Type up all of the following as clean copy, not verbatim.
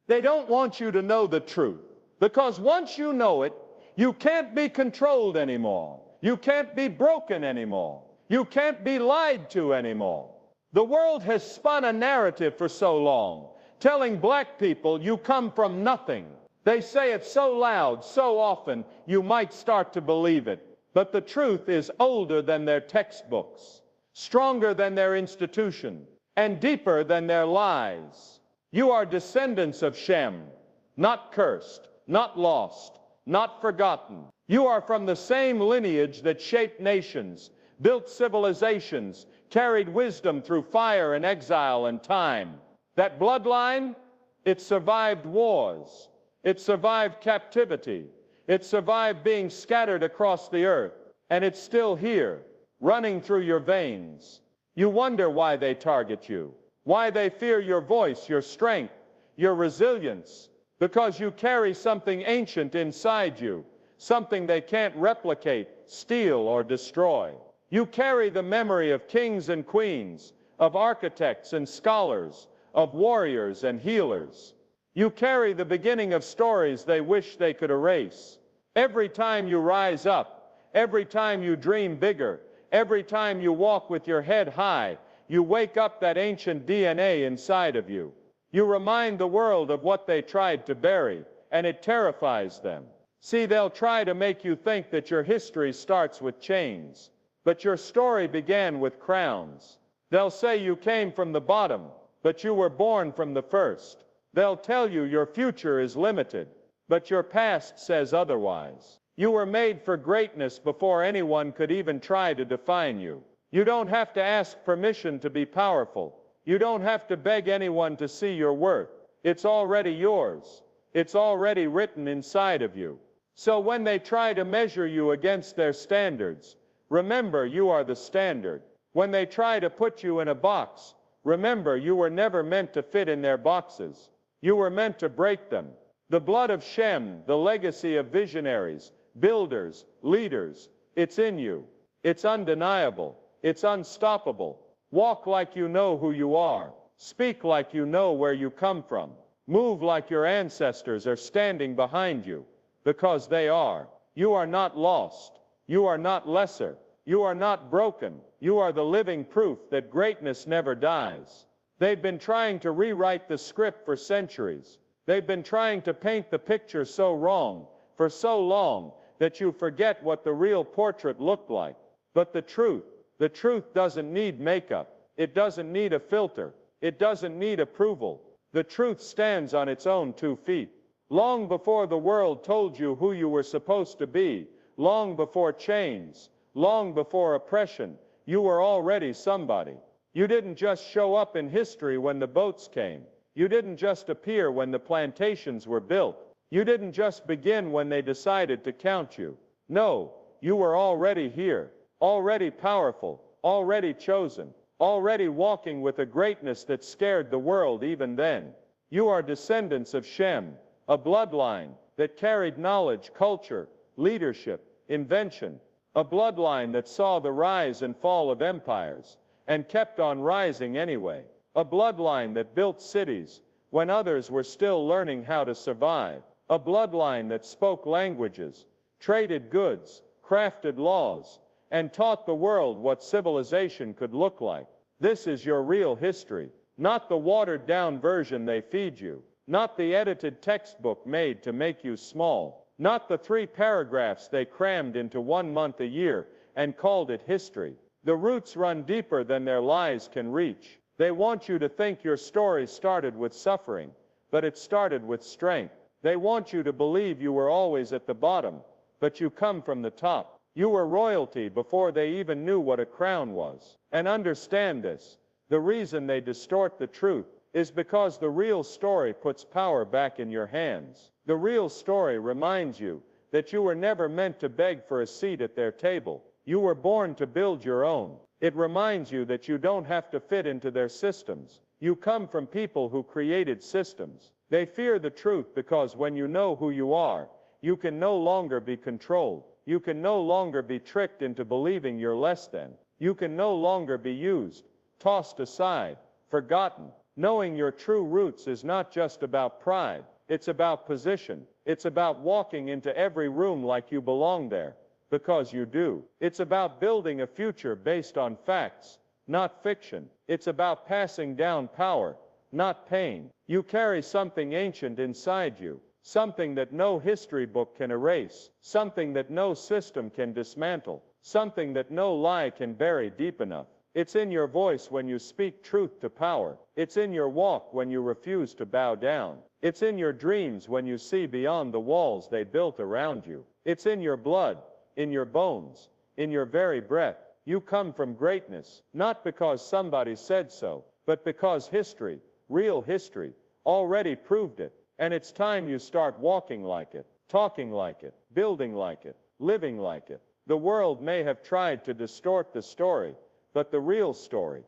They don't want you to know the truth, because once you know it, you can't be controlled anymore. You can't be broken anymore. You can't be lied to anymore. The world has spun a narrative for so long, telling black people you come from nothing. They say it so loud, so often, you might start to believe it. But the truth is older than their textbooks, stronger than their institution, and deeper than their lies. You are descendants of Shem, not cursed, not lost, not forgotten. You are from the same lineage that shaped nations, built civilizations, carried wisdom through fire and exile and time. That bloodline, it survived wars. It survived captivity. It survived being scattered across the earth. And it's still here, running through your veins. You wonder why they target you, why they fear your voice, your strength, your resilience, because you carry something ancient inside you, something they can't replicate, steal, or destroy. You carry the memory of kings and queens, of architects and scholars, of warriors and healers. You carry the beginning of stories they wish they could erase. Every time you rise up, every time you dream bigger, every time you walk with your head high, you wake up that ancient DNA inside of you. You remind the world of what they tried to bury, and it terrifies them. See, they'll try to make you think that your history starts with chains, but your story began with crowns. They'll say you came from the bottom, but you were born from the first. They'll tell you your future is limited, but your past says otherwise. You were made for greatness before anyone could even try to define you. You don't have to ask permission to be powerful. You don't have to beg anyone to see your worth. It's already yours. It's already written inside of you. So when they try to measure you against their standards, remember you are the standard. When they try to put you in a box, remember you were never meant to fit in their boxes. You were meant to break them. The blood of Shem, the legacy of visionaries, builders, leaders, it's in you. It's undeniable. It's unstoppable. Walk like you know who you are. Speak like you know where you come from. Move like your ancestors are standing behind you, because they are. You are not lost. You are not lesser. You are not broken. You are the living proof that greatness never dies. They've been trying to rewrite the script for centuries. They've been trying to paint the picture so wrong for so long that you forget what the real portrait looked like. But the truth doesn't need makeup. It doesn't need a filter. It doesn't need approval. The truth stands on its own 2 feet. Long before the world told you who you were supposed to be, long before chains, long before oppression, you were already somebody. You didn't just show up in history when the boats came. You didn't just appear when the plantations were built. You didn't just begin when they decided to count you. No, you were already here, already powerful, already chosen, already walking with a greatness that scared the world even then. You are descendants of Shem, a bloodline that carried knowledge, culture, leadership, invention, a bloodline that saw the rise and fall of empires and kept on rising anyway, a bloodline that built cities when others were still learning how to survive, a bloodline that spoke languages, traded goods, crafted laws, and taught the world what civilization could look like. This is your real history, not the watered-down version they feed you, not the edited textbook made to make you small, not the 3 paragraphs they crammed into 1 month a year and called it history. The roots run deeper than their lies can reach. They want you to think your story started with suffering, but it started with strength. They want you to believe you were always at the bottom, but you come from the top. You were royalty before they even knew what a crown was. And understand this, the reason they distort the truth is because the real story puts power back in your hands. The real story reminds you that you were never meant to beg for a seat at their table. You were born to build your own. It reminds you that you don't have to fit into their systems. You come from people who created systems. They fear the truth because when you know who you are, you can no longer be controlled. You can no longer be tricked into believing you're less than. You can no longer be used, tossed aside, forgotten. Knowing your true roots is not just about pride. It's about position. It's about walking into every room like you belong there, because you do. It's about building a future based on facts, not fiction. It's about passing down power, not pain. You carry something ancient inside you, something that no history book can erase, something that no system can dismantle, something that no lie can bury deep enough. It's in your voice when you speak truth to power. It's in your walk when you refuse to bow down. It's in your dreams when you see beyond the walls they built around you. It's in your blood, in your bones, in your very breath. You come from greatness, not because somebody said so, but because history, real history, already proved it. And it's time you start walking like it, talking like it, building like it, living like it. The world may have tried to distort the story, but the real story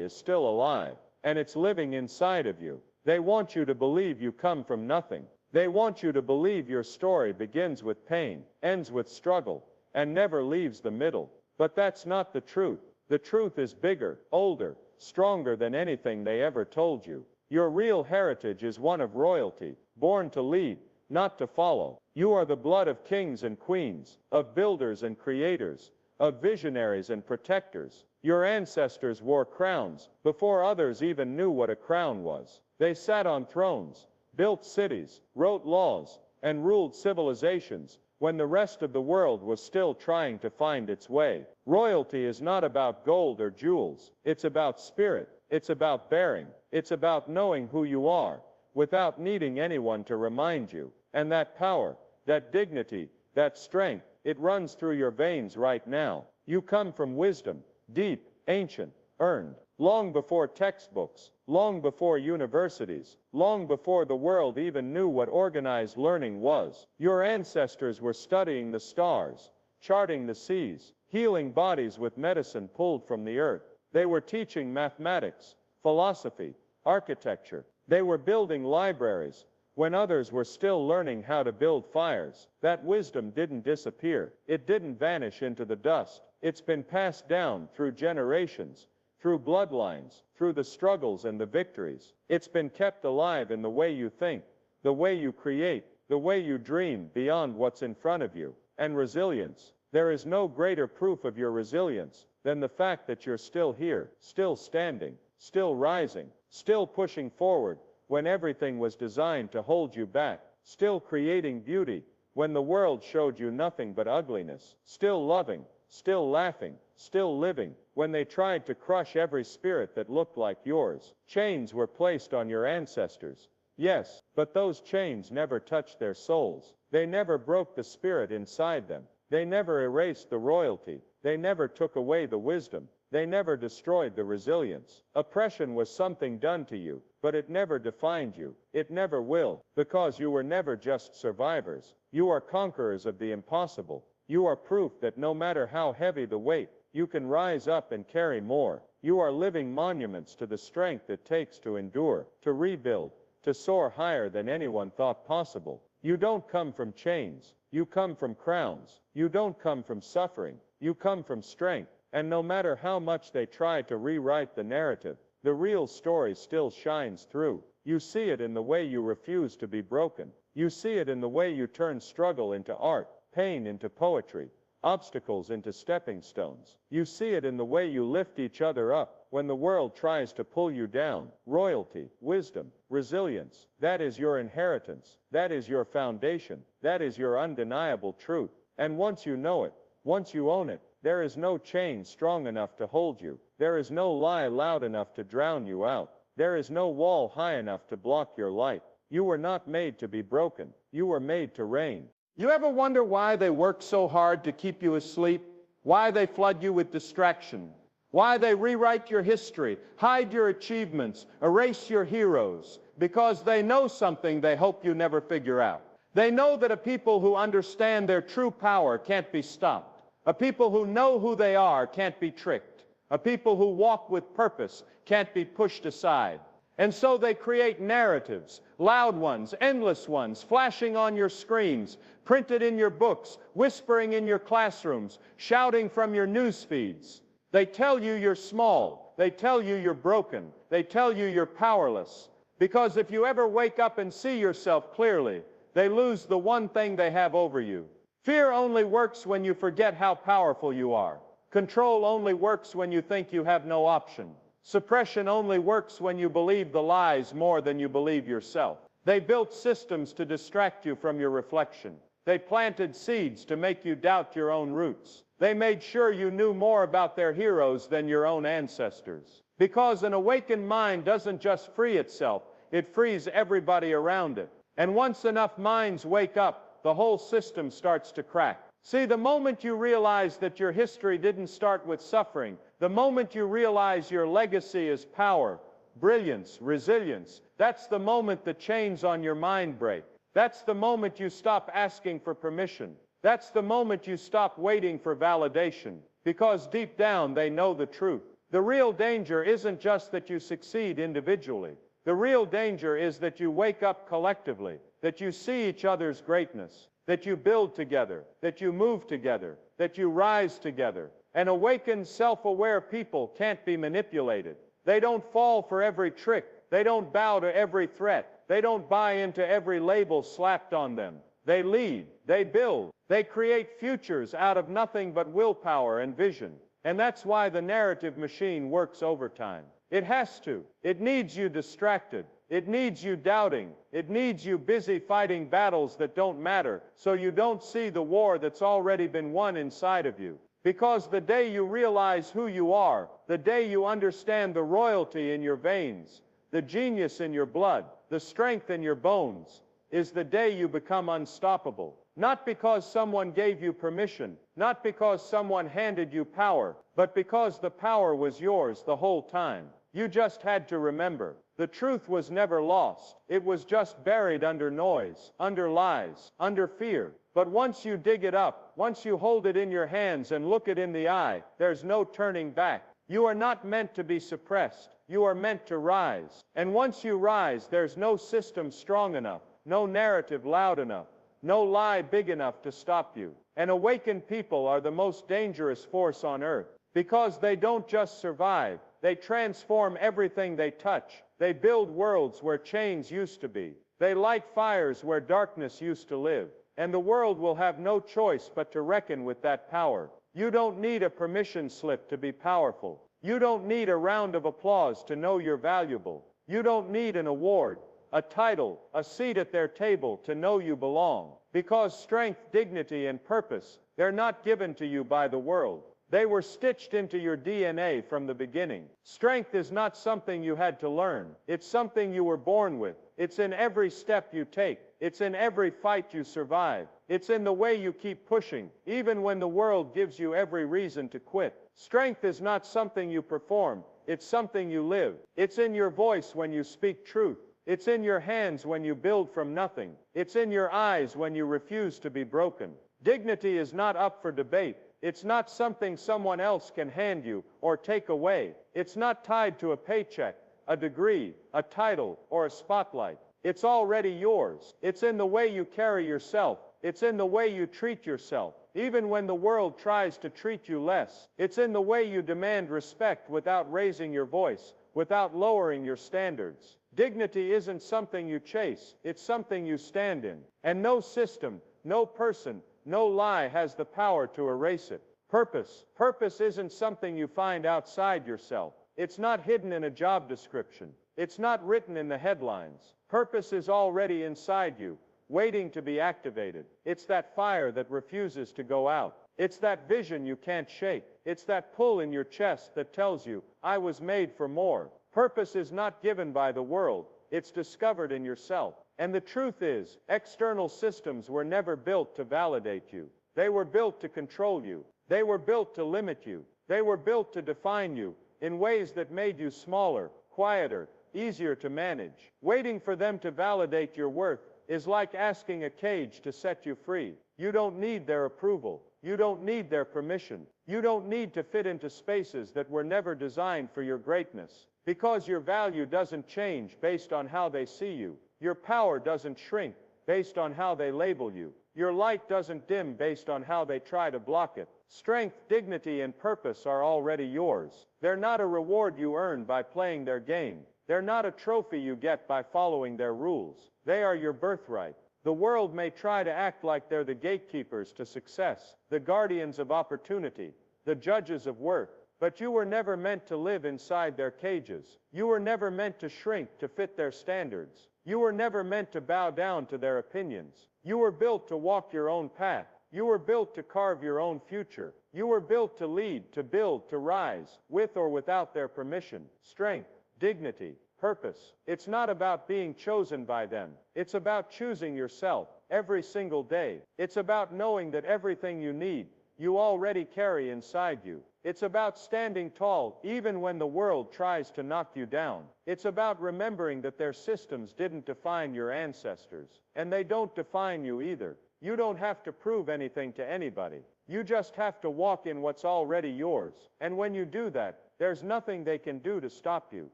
is still alive, and it's living inside of you. They want you to believe you come from nothing. They want you to believe your story begins with pain, ends with struggle, and never leaves the middle. But that's not the truth. The truth is bigger, older, stronger than anything they ever told you. Your real heritage is one of royalty, born to lead, not to follow. You are the blood of kings and queens, of builders and creators, of visionaries and protectors. Your ancestors wore crowns before others even knew what a crown was. They sat on thrones, built cities, wrote laws, and ruled civilizations when the rest of the world was still trying to find its way. Royalty is not about gold or jewels. It's about spirit. It's about bearing. It's about knowing who you are without needing anyone to remind you. And that power, that dignity, that strength, it runs through your veins right now. You come from wisdom, deep, ancient, earned, long before textbooks, long before universities, long before the world even knew what organized learning was. Your ancestors were studying the stars, charting the seas, healing bodies with medicine pulled from the earth. They were teaching mathematics, philosophy, architecture. They were building libraries when others were still learning how to build fires. That wisdom didn't disappear. It didn't vanish into the dust. It's been passed down through generations, through bloodlines, through the struggles and the victories. It's been kept alive in the way you think, the way you create, the way you dream beyond what's in front of you. And resilience. There is no greater proof of your resilience than the fact that you're still here, still standing, still rising, still pushing forward when everything was designed to hold you back, still creating beauty when the world showed you nothing but ugliness, still loving, still laughing, still living when they tried to crush every spirit that looked like yours. Chains were placed on your ancestors, yes, but those chains never touched their souls. They never broke the spirit inside them. They never erased the royalty. They never took away the wisdom. They never destroyed the resilience. Oppression was something done to you, but it never defined you. It never will, because you were never just survivors. You are conquerors of the impossible. You are proof that no matter how heavy the weight, you can rise up and carry more. You are living monuments to the strength it takes to endure, to rebuild, to soar higher than anyone thought possible. You don't come from chains. You come from crowns. You don't come from suffering. You come from strength. And no matter how much they try to rewrite the narrative, the real story still shines through. You see it in the way you refuse to be broken. You see it in the way you turn struggle into art, pain into poetry, obstacles into stepping stones. You see it in the way you lift each other up when the world tries to pull you down. Royalty, wisdom, resilience, that is your inheritance. That is your foundation. That is your undeniable truth. And once you know it, once you own it, there is no chain strong enough to hold you. There is no lie loud enough to drown you out. There is no wall high enough to block your light. You were not made to be broken. You were made to reign. You ever wonder why they work so hard to keep you asleep? Why they flood you with distraction? Why they rewrite your history, hide your achievements, erase your heroes? Because they know something they hope you never figure out. They know that a people who understand their true power can't be stopped. A people who know who they are can't be tricked. A people who walk with purpose can't be pushed aside. And so they create narratives, loud ones, endless ones, flashing on your screens, printed in your books, whispering in your classrooms, shouting from your news feeds. They tell you you're small, They tell you you're broken. They tell you you're powerless. Because if you ever wake up and see yourself clearly, they lose the one thing they have over you. Fear only works when you forget how powerful you are. Control only works when you think you have no option. Suppression only works when you believe the lies more than you believe yourself. They built systems to distract you from your reflection. They planted seeds to make you doubt your own roots. They made sure you knew more about their heroes than your own ancestors. Because an awakened mind doesn't just free itself, it frees everybody around it. And once enough minds wake up, the whole system starts to crack. See, the moment you realize that your history didn't start with suffering, the moment you realize your legacy is power, brilliance, resilience, that's the moment the chains on your mind break. That's the moment you stop asking for permission. That's the moment you stop waiting for validation. Because deep down they know the truth. The real danger isn't just that you succeed individually. The real danger is that you wake up collectively, that you see each other's greatness, that you build together, that you move together, that you rise together. And awakened, self-aware people can't be manipulated. They don't fall for every trick. They don't bow to every threat. They don't buy into every label slapped on them. They lead, they build, they create futures out of nothing but willpower and vision. And that's why the narrative machine works overtime. It has to. It needs you distracted. It needs you doubting. It needs you busy fighting battles that don't matter, so you don't see the war that's already been won inside of you. Because the day you realize who you are, the day you understand the royalty in your veins, the genius in your blood, the strength in your bones, is the day you become unstoppable. Not because someone gave you permission, not because someone handed you power, but because the power was yours the whole time. You just had to remember. The truth was never lost. It was just buried under noise, under lies, under fear. But once you dig it up, once you hold it in your hands and look it in the eye, there's no turning back. You are not meant to be suppressed. You are meant to rise. And once you rise, there's no system strong enough, no narrative loud enough, no lie big enough to stop you. And awakened people are the most dangerous force on earth, because they don't just survive, they transform everything they touch. They build worlds where chains used to be. They light fires where darkness used to live. And the world will have no choice but to reckon with that power. You don't need a permission slip to be powerful. You don't need a round of applause to know you're valuable. You don't need an award, a title, a seat at their table to know you belong. Because strength, dignity, and purpose, they're not given to you by the world. They were stitched into your DNA from the beginning. Strength is not something you had to learn. It's something you were born with. It's in every step you take. It's in every fight you survive. It's in the way you keep pushing, even when the world gives you every reason to quit. Strength is not something you perform. It's something you live. It's in your voice when you speak truth. It's in your hands when you build from nothing. It's in your eyes when you refuse to be broken. Dignity is not up for debate. It's not something someone else can hand you or take away. It's not tied to a paycheck, a degree, a title, or a spotlight. It's already yours. It's in the way you carry yourself. It's in the way you treat yourself, even when the world tries to treat you less. It's in the way you demand respect without raising your voice, without lowering your standards. Dignity isn't something you chase. It's something you stand in. And no system, no person, no lie has the power to erase it. Purpose isn't something you find outside yourself. It's not hidden in a job description. It's not written in the headlines. Purpose is already inside you, waiting to be activated. It's that fire that refuses to go out. It's that vision you can't shake. It's that pull in your chest that tells you, I was made for more. Purpose is not given by the world. It's discovered in yourself. And the truth is, external systems were never built to validate you. They were built to control you. They were built to limit you. They were built to define you in ways that made you smaller, quieter, easier to manage. Waiting for them to validate your worth is like asking a cage to set you free. You don't need their approval. You don't need their permission. You don't need to fit into spaces that were never designed for your greatness. Because your value doesn't change based on how they see you. Your power doesn't shrink based on how they label you. Your light doesn't dim based on how they try to block it. Strength, dignity, and purpose are already yours. They're not a reward you earn by playing their game. They're not a trophy you get by following their rules. They are your birthright. The world may try to act like they're the gatekeepers to success, the guardians of opportunity, the judges of worth. But you were never meant to live inside their cages. You were never meant to shrink to fit their standards. You were never meant to bow down to their opinions. You were built to walk your own path. You were built to carve your own future. You were built to lead, to build, to rise, with or without their permission. Strength, dignity, purpose. It's not about being chosen by them. It's about choosing yourself every single day. It's about knowing that everything you need, you already carry inside you. It's about standing tall even when the world tries to knock you down. It's about remembering that their systems didn't define your ancestors, and they don't define you either. You don't have to prove anything to anybody. You just have to walk in what's already yours. And when you do that, there's nothing they can do to stop you.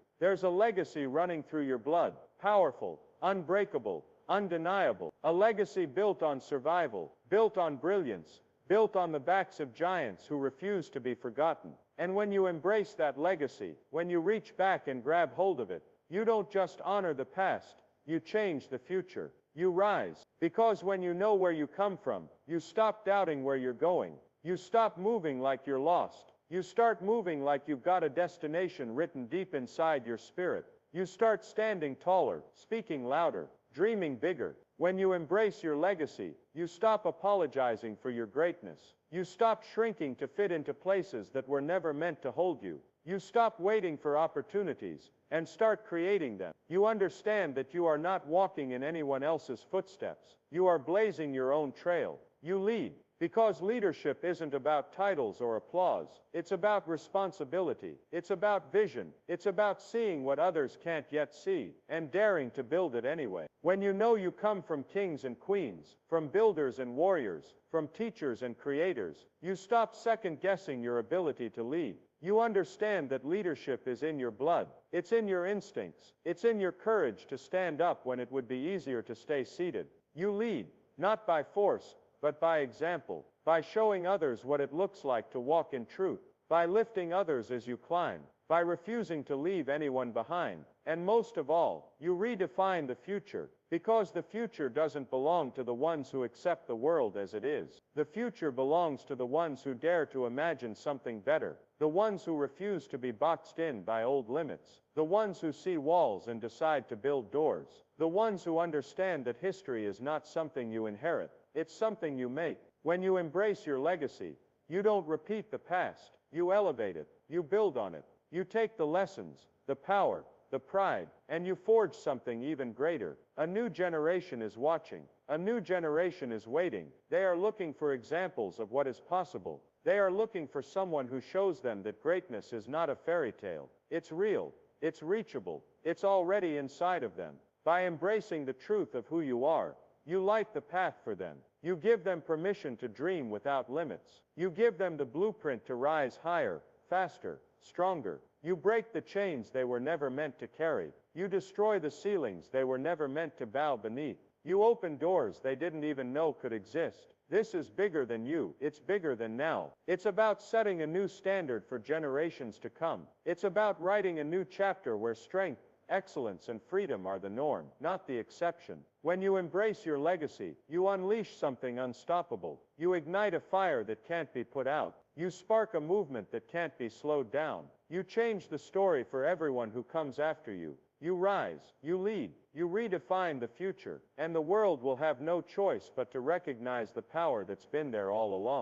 There's a legacy running through your blood, powerful, unbreakable, undeniable. A legacy built on survival, built on brilliance, built on the backs of giants who refuse to be forgotten. And when you embrace that legacy, when you reach back and grab hold of it, you don't just honor the past, you change the future. You rise, because when you know where you come from, you stop doubting where you're going. You stop moving like you're lost. You start moving like you've got a destination written deep inside your spirit. You start standing taller, speaking louder, dreaming bigger. When you embrace your legacy, you stop apologizing for your greatness. You stop shrinking to fit into places that were never meant to hold you. You stop waiting for opportunities and start creating them. You understand that you are not walking in anyone else's footsteps. You are blazing your own trail. You lead, because leadership isn't about titles or applause. It's about responsibility. It's about vision. It's about seeing what others can't yet see and daring to build it anyway. When you know you come from kings and queens, from builders and warriors, from teachers and creators, you stop second-guessing your ability to lead. You understand that leadership is in your blood. It's in your instincts. It's in your courage to stand up when it would be easier to stay seated. You lead, not by force, but by example, by showing others what it looks like to walk in truth, by lifting others as you climb, by refusing to leave anyone behind. And most of all, you redefine the future, because the future doesn't belong to the ones who accept the world as it is. The future belongs to the ones who dare to imagine something better, the ones who refuse to be boxed in by old limits, the ones who see walls and decide to build doors, the ones who understand that history is not something you inherit, it's something you make. When you embrace your legacy, you don't repeat the past, you elevate it, you build on it, you take the lessons, the power, the pride, and you forge something even greater. A new generation is watching. A new generation is waiting. They are looking for examples of what is possible. They are looking for someone who shows them that greatness is not a fairy tale. It's real. It's reachable. It's already inside of them. By embracing the truth of who you are, you light the path for them. You give them permission to dream without limits. You give them the blueprint to rise higher, faster, stronger. You break the chains they were never meant to carry. You destroy the ceilings they were never meant to bow beneath. You open doors they didn't even know could exist. This is bigger than you. It's bigger than now. It's about setting a new standard for generations to come. It's about writing a new chapter where strength, excellence, and freedom are the norm, not the exception. When you embrace your legacy, you unleash something unstoppable. You ignite a fire that can't be put out. You spark a movement that can't be slowed down. You change the story for everyone who comes after you. You rise, you lead, you redefine the future, and the world will have no choice but to recognize the power that's been there all along.